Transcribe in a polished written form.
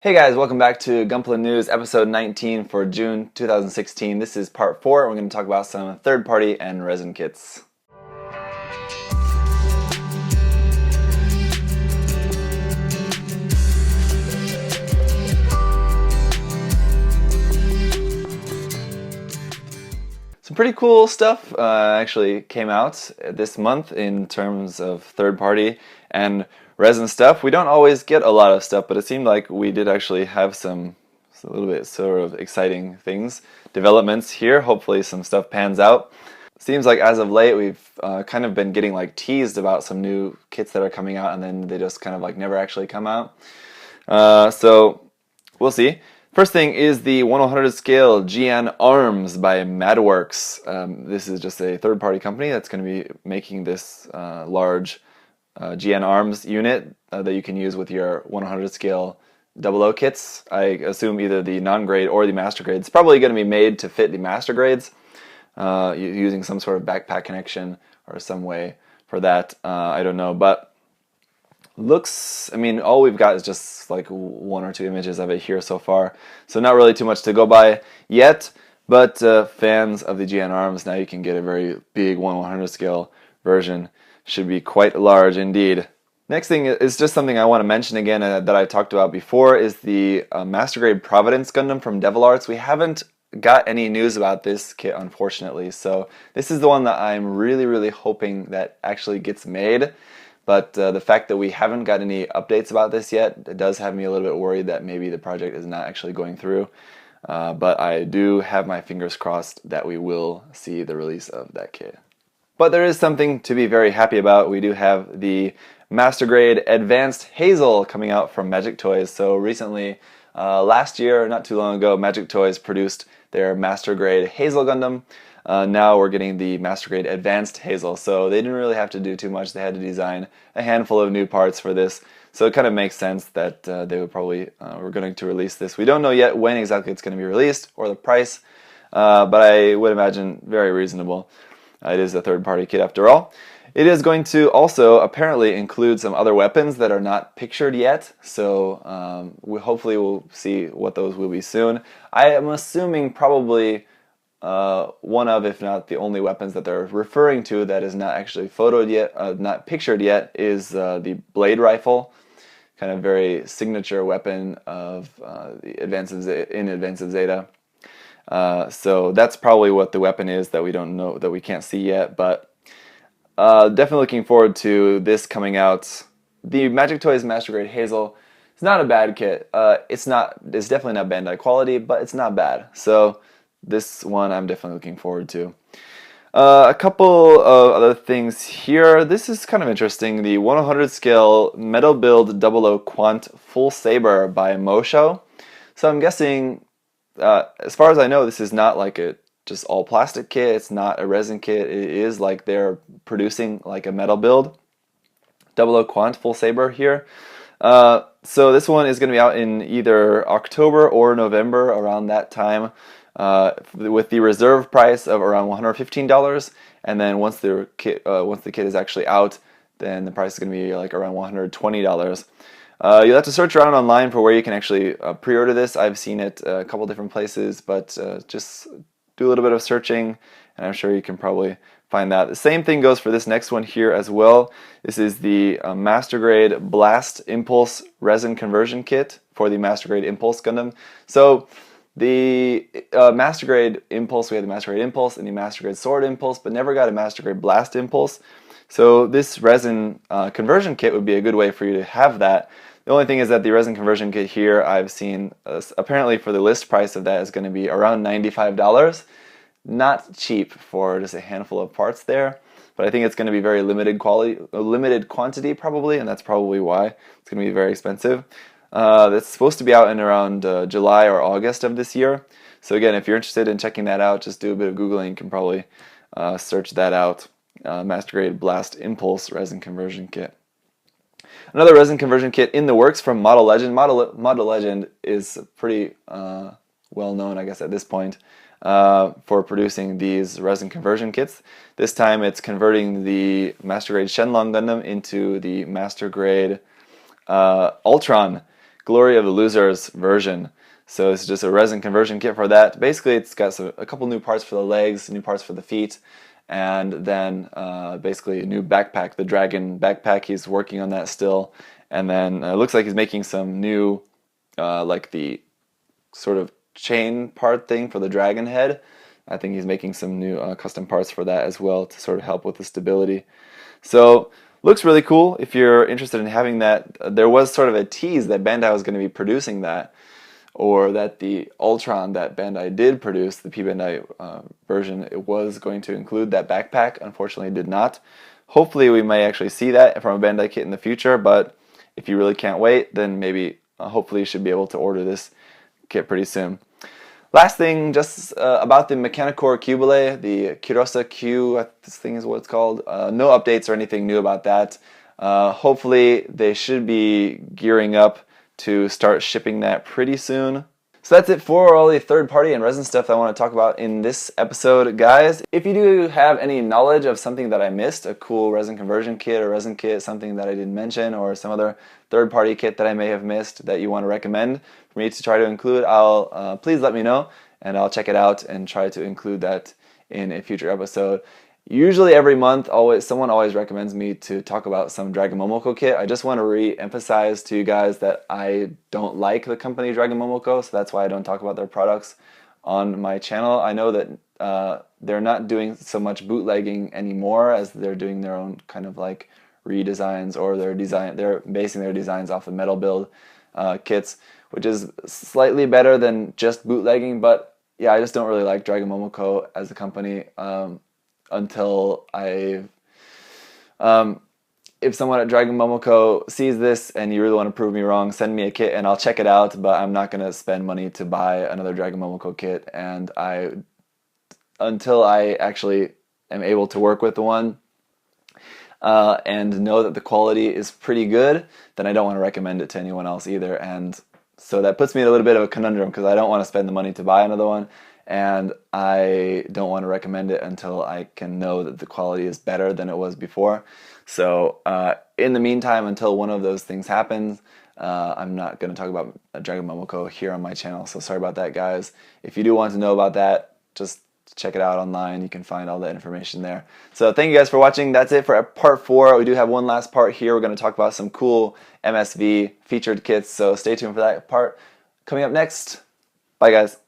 Hey guys, welcome back to Gunpla News, episode 19 for June 2016. This is part 4, and we're going to talk about some third-party and resin kits. Some pretty cool stuff actually came out this month in terms of third-party and resin stuff. We don't always get a lot of stuff, but it seemed like we did actually have a little bit sort of exciting developments here. Hopefully some stuff pans out. Seems like as of late we've kind of been getting like teased about some new kits that are coming out, and then they just kind of like never actually come out. So we'll see. First thing is the 1/100 scale GN Arms by Madworks. This is just a third-party company that's going to be making this large GN Arms unit that you can use with your 1/100 scale 00 kits. I assume either the non-grade or the master grade. It's probably going to be made to fit the master grades, using some sort of backpack connection or some way for that. I don't know, but looks, I mean, all we've got is just like one or two images of it here so far, so not really too much to go by yet, but fans of the GN Arms, now you can get a very big 1/100 scale version. Should be quite large indeed. Next thing is just something I want to mention again that I talked about before, is the Master Grade Providence Gundam from Devil Arts. We haven't got any news about this kit, unfortunately, so this is the one that I'm really hoping that actually gets made. But the fact that we haven't got any updates about this yet, it does have me a little bit worried that maybe the project is not actually going through. But I do have my fingers crossed that we will see the release of that kit. But there is something to be very happy about. We do have the Master Grade Advanced Hazel coming out from Magic Toys. So recently, last year, not too long ago, Magic Toys produced their Master Grade Hazel Gundam. Now we're getting the Master Grade Advanced Hazel, so they didn't really have to do too much. They had to design a handful of new parts for this, so it kind of makes sense that they would probably were going to release this. We don't know yet when exactly it's going to be released or the price, but I would imagine very reasonable. It is a third-party kit after all. It is going to also apparently include some other weapons that are not pictured yet, so hopefully we'll see what those will be soon. I am assuming probably one of, if not the only weapons that they're referring to that is not actually photoed yet, not pictured yet, is the blade rifle, kind of very signature weapon of the Advance of Zeta. So that's probably what the weapon is that we don't know, that we can't see yet, but definitely looking forward to this coming out. The Magic Toys Master Grade Hazel is not a bad kit. It's definitely not Bandai quality, but it's not bad. So this one I'm definitely looking forward to. A couple of other things here. This is kind of interesting. The 1/100 scale Metal Build 00 Quant Full Saber by Mosho. So I'm guessing, as far as I know, this is not like a just all plastic kit. It's not a resin kit. It is like they're producing like a metal build 00 Quant Full Saber here. So this one is going to be out in either October or November, around that time. With the reserve price of around $115, and then once the kit is actually out, then the price is going to be like around $120. You'll have to search around online for where you can actually pre-order this. I've seen it a couple different places, but just do a little bit of searching, and I'm sure you can probably find that. The same thing goes for this next one here as well. This is the Master Grade Blast Impulse Resin Conversion Kit for the Master Grade Impulse Gundam. So the Master Grade Impulse, we had the Master Grade Impulse and the Master Grade Sword Impulse, but never got a Master Grade Blast Impulse. So this resin conversion kit would be a good way for you to have that. The only thing is that the resin conversion kit here, I've seen, apparently for the list price of that is going to be around $95. Not cheap for just a handful of parts there, but I think it's going to be very limited quantity probably, and that's probably why it's going to be very expensive. That's supposed to be out in around July or August of this year. So again, if you're interested in checking that out, just do a bit of Googling. You can probably search that out. Master Grade Blast Impulse Resin Conversion Kit. Another resin conversion kit in the works from Model Legend. Model Legend is pretty well known, I guess, at this point for producing these resin conversion kits. This time it's converting the Master Grade Shenlong Gundam into the Master Grade Ultron Glory of the Losers version. So it's just a resin conversion kit for that. Basically, it's got a couple new parts for the legs, new parts for the feet, and then basically a new backpack, the dragon backpack. He's working on that still. And then it looks like he's making some new, like the sort of chain part thing for the dragon head. I think he's making some new custom parts for that as well to sort of help with the stability. So looks really cool if you're interested in having that. There was sort of a tease that Bandai was going to be producing that, or that the Ultron that Bandai did produce, the P-Bandai version, it was going to include that backpack. Unfortunately, it did not. Hopefully, we may actually see that from a Bandai kit in the future, but if you really can't wait, then maybe, hopefully, you should be able to order this kit pretty soon. Last thing, just about the Mechanicore Cubile, the Kirosa Q, this thing is what it's called. No updates or anything new about that. Hopefully, they should be gearing up to start shipping that pretty soon. So that's it for all the third-party and resin stuff that I want to talk about in this episode, guys. If you do have any knowledge of something that I missed, a cool resin conversion kit or resin kit, something that I didn't mention, or some other third-party kit that I may have missed that you want to recommend for me to try to include, please let me know, and I'll check it out and try to include that in a future episode. Usually every month, someone always recommends me to talk about some Dragon Momoko kit. I just want to re-emphasize to you guys that I don't like the company Dragon Momoko, so that's why I don't talk about their products on my channel. I know that they're not doing so much bootlegging anymore, as they're doing their own kind of like redesigns, or they're basing their designs off the metal build kits, which is slightly better than just bootlegging. But yeah, I just don't really like Dragon Momoko as a company. Until if someone at Dragon Momoko sees this and you really want to prove me wrong, send me a kit and I'll check it out, but I'm not going to spend money to buy another Dragon Momoko kit, and until I actually am able to work with the one and know that the quality is pretty good, then I don't want to recommend it to anyone else either. And so that puts me in a little bit of a conundrum, because I don't want to spend the money to buy another one, and I don't want to recommend it until I can know that the quality is better than it was before. So in the meantime, until one of those things happens, I'm not going to talk about Dragon Momoko here on my channel. So sorry about that, guys. If you do want to know about that, just check it out online. You can find all that information there. So thank you guys for watching. That's it for part 4. We do have one last part here. We're going to talk about some cool MSV featured kits. So stay tuned for that part coming up next. Bye, guys.